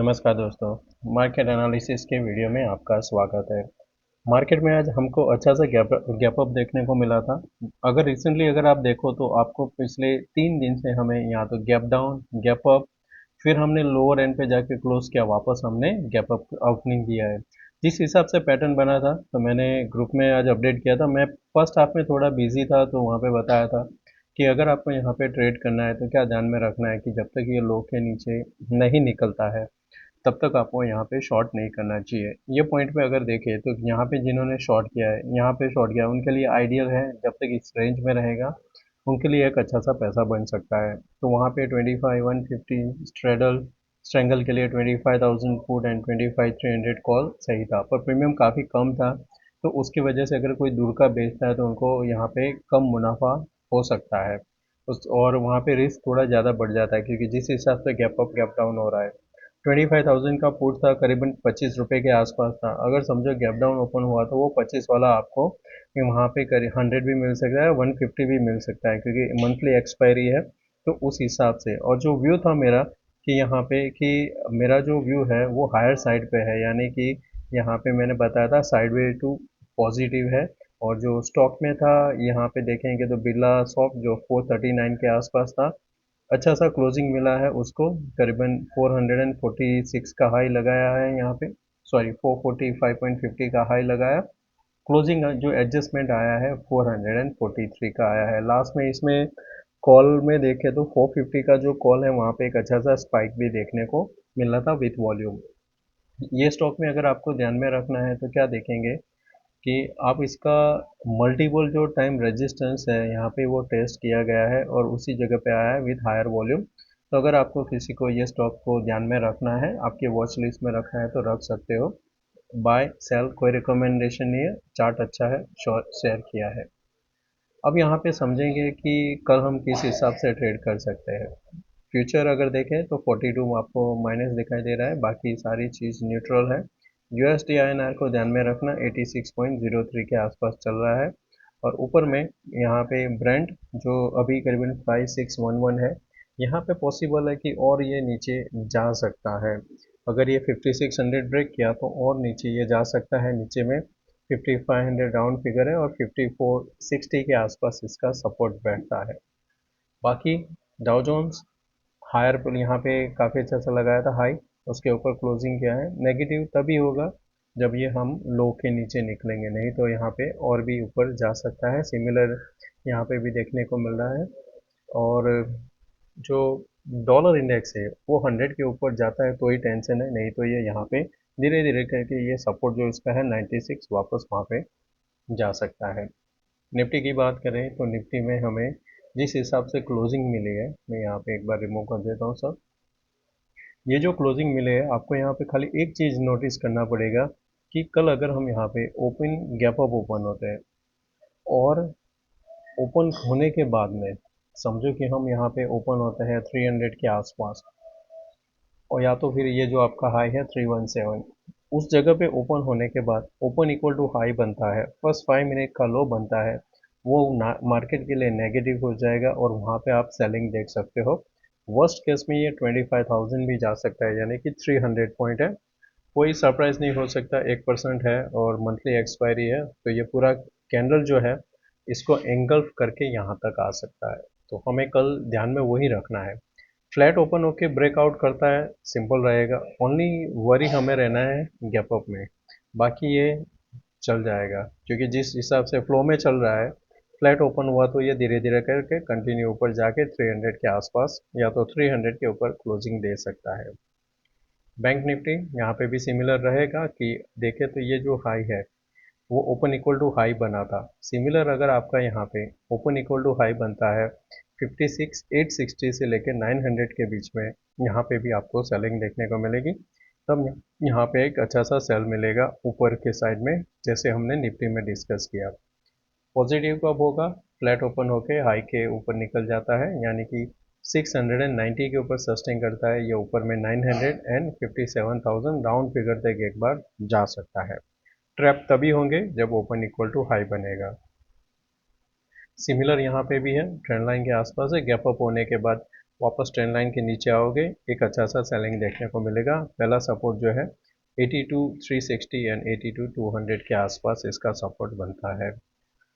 नमस्कार दोस्तों। Market analysis के वीडियो में आपका स्वागत है। मार्केट में आज हमको अच्छा सा गैप अप देखने को मिला था। अगर रिसेंटली अगर आप देखो तो आपको पिछले 3 दिन से हमें यहाँ तो गैप डाउन, गैप अप, फिर हमने लोअर एंड पे जाके क्लोज किया, वापस हमने गैप अप ओपनिंग किया है। जिस हिसाब से पैटर्न बना था तो मैंने ग्रुप में आज अपडेट किया था। मैं फर्स्ट हाफ में थोड़ा बिजी था तो वहाँ पे बताया था कि अगर आपको यहाँ पे ट्रेड करना है तो क्या ध्यान में रखना है कि जब तक ये लो के नीचे नहीं निकलता है तब तक आपको यहाँ पे शॉर्ट नहीं करना चाहिए। ये पॉइंट पे अगर देखें तो यहाँ पे जिन्होंने शॉर्ट किया है, यहाँ पे शॉर्ट किया है, उनके लिए आइडियल है जब तक इस रेंज में रहेगा उनके लिए एक अच्छा सा पैसा बन सकता है। तो वहाँ पे 25 150 स्ट्रेडल स्ट्रेंगल के लिए 25,000 पुट एंड 25 300 कॉल सही था, पर प्रीमियम काफ़ी कम था। तो उसकी वजह से अगर कोई दूर का बेचता है तो उनको यहाँ पे कम मुनाफा हो सकता है। उस और वहाँ पे रिस्क थोड़ा ज़्यादा बढ़ जाता है क्योंकि जिस हिसाब से गैप अप गैप डाउन हो रहा है, 25,000 का पुट था, करीबन 25 रुपये के आसपास था। अगर समझो गैप डाउन ओपन हुआ तो वो 25 वाला आपको वहाँ पे करीब 100 भी मिल सकता है, 150 भी मिल सकता है क्योंकि मंथली एक्सपायरी है। तो उस हिसाब से, और जो व्यू था मेरा कि यहाँ पे कि मेरा जो व्यू है वो हायर साइड पे है, यानी कि यहाँ पे मैंने बताया था साइडवे टू पॉजिटिव है। और जो स्टॉक में था यहाँ पे देखेंगे तो बिरला सॉफ्ट जो 439 के आसपास था, अच्छा सा क्लोजिंग मिला है उसको, करीबन 446 का हाई लगाया है यहाँ पे, सॉरी 445.50 का हाई लगाया। क्लोजिंग जो एडजस्टमेंट आया है 443 का आया है। लास्ट में इसमें कॉल में देखें तो 450 का जो कॉल है वहाँ पे एक अच्छा सा स्पाइक भी देखने को मिल रहा था विथ वॉल्यूम। ये स्टॉक में अगर आपको ध्यान में रखना है तो क्या देखेंगे कि आप इसका मल्टीपल जो टाइम रेजिस्टेंस है यहाँ पे वो टेस्ट किया गया है और उसी जगह पे आया है विथ हायर वॉल्यूम। तो अगर आपको किसी को ये स्टॉक को ध्यान में रखना है, आपके वॉच लिस्ट में रखना है तो रख सकते हो। बाय सेल कोई रिकमेंडेशन नहीं है, चार्ट अच्छा है, शेयर किया है। अब यहाँ पे समझेंगे कि कल हम किस हिसाब से ट्रेड कर सकते हैं। फ्यूचर अगर देखें तो 42 आपको माइनस दिखाई दे रहा है, बाकी सारी चीज़ न्यूट्रल है। यूएसडी आईएनआर को ध्यान में रखना, 86.03 के आसपास चल रहा है। और ऊपर में यहाँ पे ब्रेंट जो अभी करीबन 5611 है, यहाँ पे पॉसिबल है कि और ये नीचे जा सकता है। अगर ये 5600 ब्रेक किया तो और नीचे ये जा सकता है। नीचे में 5500 राउंड फिगर है और 5460 के आसपास इसका सपोर्ट बैठता है। बाकी डाउ जोन्स हायर पर यहाँ पे काफ़ी अच्छा सा लगाया था हाई, उसके ऊपर क्लोजिंग किया है। नेगेटिव तभी होगा जब ये हम लो के नीचे निकलेंगे, नहीं तो यहाँ पे और भी ऊपर जा सकता है। सिमिलर यहाँ पे भी देखने को मिल रहा है। और जो डॉलर इंडेक्स है वो 100 के ऊपर जाता है तो ही टेंशन है, नहीं तो ये यहाँ पे धीरे धीरे करके ये सपोर्ट जो इसका है 96 वापस वहाँ पे जा सकता है। निफ्टी की बात करें तो निफ्टी में हमें जिस हिसाब से क्लोजिंग मिली है, मैं यहाँ पे एक बार रिमूव कर देता हूँ सब। ये जो क्लोजिंग मिले है आपको यहाँ पे खाली एक चीज़ नोटिस करना पड़ेगा कि कल अगर हम यहाँ पे ओपन गैप अप ओपन होते हैं और ओपन होने के बाद में समझो कि हम यहाँ पे ओपन होते हैं 300 के आसपास, और या तो फिर ये जो आपका हाई है 317, उस जगह पे ओपन होने के बाद ओपन इक्वल टू हाई बनता है, फर्स्ट 5 मिनट का लो बनता है, वो मार्केट के लिए नेगेटिव हो जाएगा और वहाँ पे आप सेलिंग देख सकते हो। वर्स्ट केस में ये 25,000 भी जा सकता है, यानी कि 300 पॉइंट है। कोई सरप्राइज नहीं हो सकता, 1% है और मंथली एक्सपायरी है, तो ये पूरा कैंडल जो है इसको एंगल्फ करके यहाँ तक आ सकता है। तो हमें कल ध्यान में वही रखना है। फ्लैट ओपन होके ब्रेकआउट करता है, सिंपल रहेगा। ओनली वरी हमें रहना है गैप अप में, बाकी ये चल जाएगा क्योंकि जिस हिसाब से फ्लो में चल रहा है, फ्लैट ओपन हुआ तो ये धीरे धीरे करके कंटिन्यू ऊपर जाके 300 के आसपास या तो 300 के ऊपर क्लोजिंग दे सकता है। बैंक निफ्टी यहाँ पे भी सिमिलर रहेगा कि देखें तो ये जो हाई है वो ओपन इक्वल टू हाई बना था। सिमिलर अगर आपका यहाँ पे ओपन इक्वल टू हाई बनता है 56 860 से लेकर 900 के बीच में, यहाँ पे भी आपको सेलिंग देखने को मिलेगी। तब यहाँ पे एक अच्छा सा सेल मिलेगा ऊपर के साइड में, जैसे हमने निफ्टी में डिस्कस किया। पॉजिटिव कब होगा, फ्लैट ओपन होके हाई के ऊपर निकल जाता है, यानी कि 690 के ऊपर सस्टेन करता है, ये ऊपर में 900 एंड 57,000 राउंड फिगर तक एक बार जा सकता है। ट्रैप तभी होंगे जब ओपन इक्वल टू हाई बनेगा। सिमिलर यहाँ पे भी है, ट्रेंड लाइन के आसपास है, गैप अप होने के बाद वापस ट्रेंड लाइन के नीचे आओगे, एक अच्छा सा सेलिंग देखने को मिलेगा। पहला सपोर्ट जो है 82 360 एंड 82 200 के आसपास इसका सपोर्ट बनता है।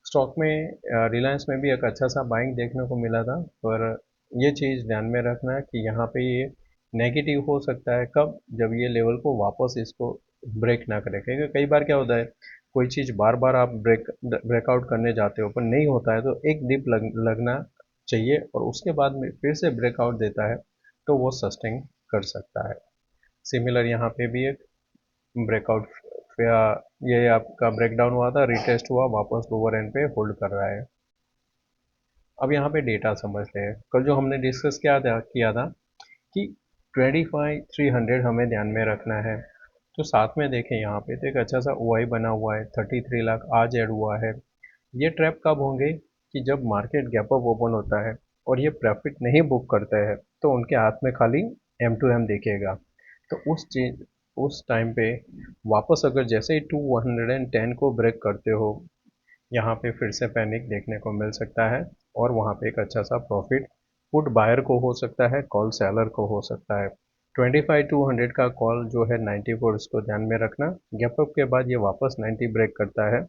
स्टॉक में रिलायंस में भी एक अच्छा सा बाइंग देखने को मिला था, पर ये चीज़ ध्यान में रखना कि यहाँ पे ये नेगेटिव हो सकता है कब, जब ये लेवल को वापस इसको ब्रेक ना करे। क्योंकि कई बार क्या होता है, कोई चीज़ बार बार आप ब्रेकआउट करने जाते हो पर नहीं होता है, तो एक डिप लगना चाहिए और उसके बाद में फिर से ब्रेकआउट देता है तो वो सस्टेन कर सकता है। सिमिलर यहाँ पे भी एक ब्रेकआउट, ये आपका ब्रेकडाउन हुआ था, रिटेस्ट हुआ, वापस लोअर एंड पे होल्ड कर रहा है। अब यहाँ पे डेटा समझते हैं। कल जो हमने डिस्कस किया था कि 25 300 हमें ध्यान में रखना है। तो साथ में देखें यहाँ पे तो एक अच्छा सा OI बना हुआ है, 33 लाख आज ऐड हुआ है। ये ट्रैप कब होंगे कि जब मार्केट गैप अप ओपन होता है और ये प्रॉफिट नहीं बुक करता है, तो उनके हाथ में खाली M2M दिखेगा। तो उस टाइम पे वापस अगर जैसे ही 210 को ब्रेक करते हो, यहाँ पे फिर से पैनिक देखने को मिल सकता है और वहाँ पे एक अच्छा सा प्रॉफिट पुट बायर को हो सकता है, कॉल सेलर को हो सकता है। 25 200 का कॉल जो है 94, इसको ध्यान में रखना। गैप अप के बाद ये वापस 90 ब्रेक करता है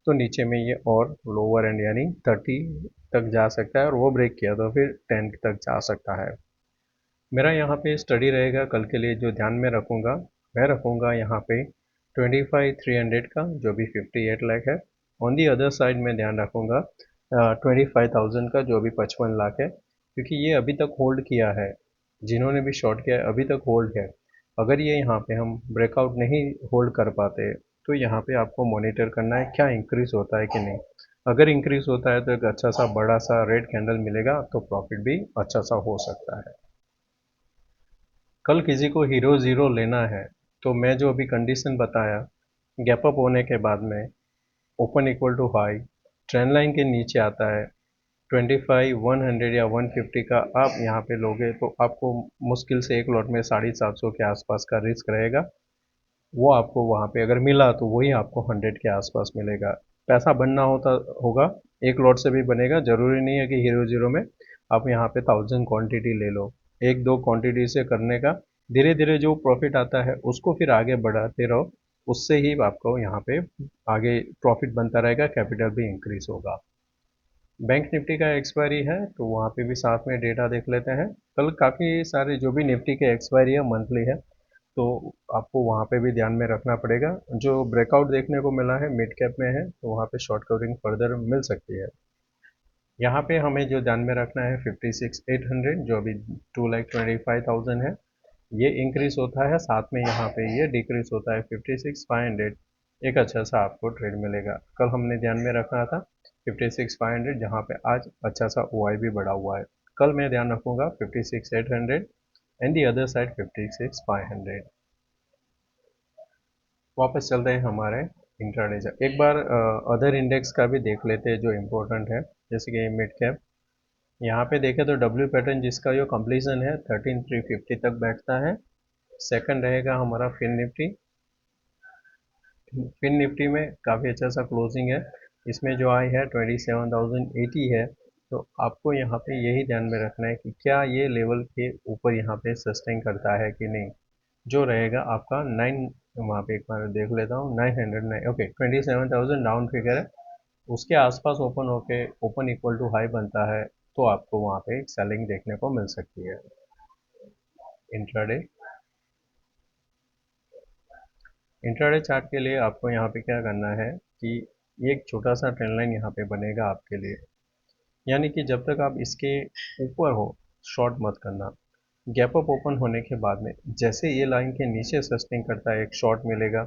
तो नीचे में ये और लोअर एंड यानी 30 तक जा सकता है, और वो ब्रेक किया तो फिर 10 तक जा सकता है। मेरा यहाँ पे स्टडी रहेगा कल के लिए, जो ध्यान में रखूँगा, मैं रखूँगा यहाँ पे 25 300 का जो भी 58 लाख है। ऑन दी अदर साइड में ध्यान रखूँगा 25,000 का जो भी 55 लाख है, क्योंकि ये अभी तक होल्ड किया है। जिन्होंने भी शॉर्ट किया है अभी तक होल्ड है। अगर ये यहाँ पे हम ब्रेकआउट नहीं होल्ड कर पाते तो यहाँ पे आपको मॉनिटर करना है क्या इंक्रीज होता है कि नहीं। अगर इंक्रीज होता है तो एक अच्छा सा बड़ा सा रेड कैंडल मिलेगा तो प्रॉफिट भी अच्छा सा हो सकता है। कल किसी को हीरो ज़ीरो लेना है तो मैं जो अभी कंडीशन बताया, गैप अप होने के बाद में open equal to high, trend line के नीचे आता है, 25 100 या 150 का आप यहाँ पे लोगे तो आपको मुश्किल से एक लॉट में 750 के आसपास का रिस्क रहेगा। वो आपको वहाँ पे अगर मिला तो वही आपको 100 के आसपास मिलेगा। पैसा बनना होगा, एक लॉट से भी बनेगा, ज़रूरी नहीं है कि हीरो ज़ीरो में आप यहाँ पे 1000 क्वांटिटी ले लो। एक दो क्वांटिटी से करने का, धीरे धीरे जो प्रॉफिट आता है उसको फिर आगे बढ़ाते रहो, उससे ही आपको यहाँ पे आगे प्रॉफिट बनता रहेगा, कैपिटल भी इंक्रीज होगा। बैंक निफ्टी का एक्सपायरी है तो वहाँ पे भी साथ में डेटा देख लेते हैं। कल काफ़ी सारे जो भी निफ्टी के एक्सपायरी है मंथली है, तो आपको वहाँ पे भी ध्यान में रखना पड़ेगा। जो ब्रेकआउट देखने को मिला है मिड कैप में है तो वहाँ पे शॉर्ट कवरिंग फर्दर मिल सकती है। यहाँ पे हमें जो ध्यान में रखना है 56 800 जो अभी 2,25,000 है, ये इंक्रीज होता है, साथ में यहाँ पे ये डिक्रीज होता है 56 500। एक अच्छा सा आपको ट्रेड मिलेगा। कल हमने ध्यान में रखा था 56 500, जहाँ पे आज अच्छा सा OI भी बढ़ा हुआ है। कल मैं ध्यान रखूँगा 56 800 एंड दी अदर साइड 56 500। वापस चलते हैं हमारे इंट्राडे से। एक बार अदर इंडेक्स का भी देख लेते हैं जो इम्पोर्टेंट है, जैसे कि मिड कैप। यहाँ पे देखें तो डब्ल्यू पैटर्न जिसका जो कंप्लीसन है 13,350 तक बैठता है। सेकंड रहेगा हमारा फिन निफ्टी। फिन निफ्टी में काफ़ी अच्छा सा क्लोजिंग है, इसमें जो आई है 27,080 है। तो आपको यहाँ पे यही ध्यान में रखना है कि क्या ये लेवल के ऊपर यहाँ पे सस्टेन करता है कि नहीं। जो रहेगा आपका 9, वहाँ पे एक बार देख लेता हूँ, 909, ओके 27,000 डाउन फिगर है, उसके आसपास ओपन होके ओपन इक्वल टू हाई बनता है तो आपको वहाँ पे एक सेलिंग देखने को मिल सकती है। इंट्राडे इंट्राडे चार्ट के लिए आपको यहाँ पे क्या करना है कि एक छोटा सा ट्रेंड लाइन यहाँ पे बनेगा आपके लिए, यानी कि जब तक आप इसके ऊपर हो शॉर्ट मत करना। गैप अप ओपन होने के बाद में जैसे ये लाइन के नीचे सस्टेन करता है एक शॉर्ट मिलेगा,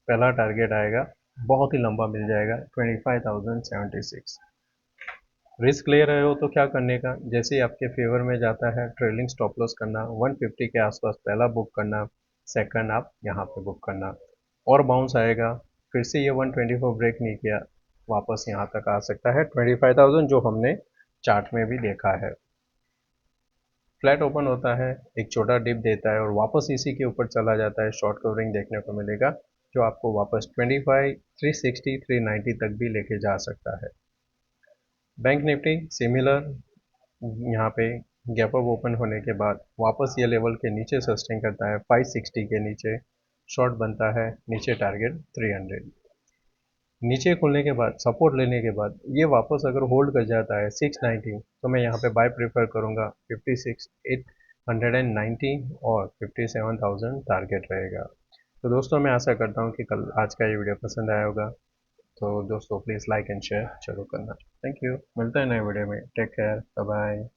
पहला टारगेट आएगा, बहुत ही लंबा मिल जाएगा 25,076। रिस्क ले रहे हो तो क्या करने का, जैसे ही आपके फेवर में जाता है ट्रेलिंग स्टॉप लॉस करना, 150 के आसपास पहला बुक करना, सेकंड आप यहाँ पे बुक करना, और बाउंस आएगा, फिर से ये 124 ब्रेक नहीं किया, वापस यहाँ तक आ सकता है 25,000 जो हमने चार्ट में भी देखा है। फ्लैट ओपन होता है, एक छोटा डिप देता है और वापस इसी के ऊपर चला जाता है, शॉर्ट कवरिंग देखने को मिलेगा जो आपको वापस 25 360 390 तक भी लेके जा सकता है। बैंक निफ्टी सिमिलर, यहाँ पे गैप अप ओपन होने के बाद वापस ये लेवल के नीचे सस्टेन करता है 560 के नीचे, शॉर्ट बनता है, नीचे टारगेट 300। नीचे खुलने के बाद सपोर्ट लेने के बाद ये वापस अगर होल्ड कर जाता है 690, तो मैं यहाँ पे बाय प्रेफर करूँगा। 56,890 और 57,000 टारगेट रहेगा। तो दोस्तों मैं आशा करता हूँ कि कल आज का ये वीडियो पसंद आया होगा। तो दोस्तों प्लीज़ लाइक एंड शेयर जरूर करना। थैंक यू, मिलते हैं नए वीडियो में। Take care, bye bye.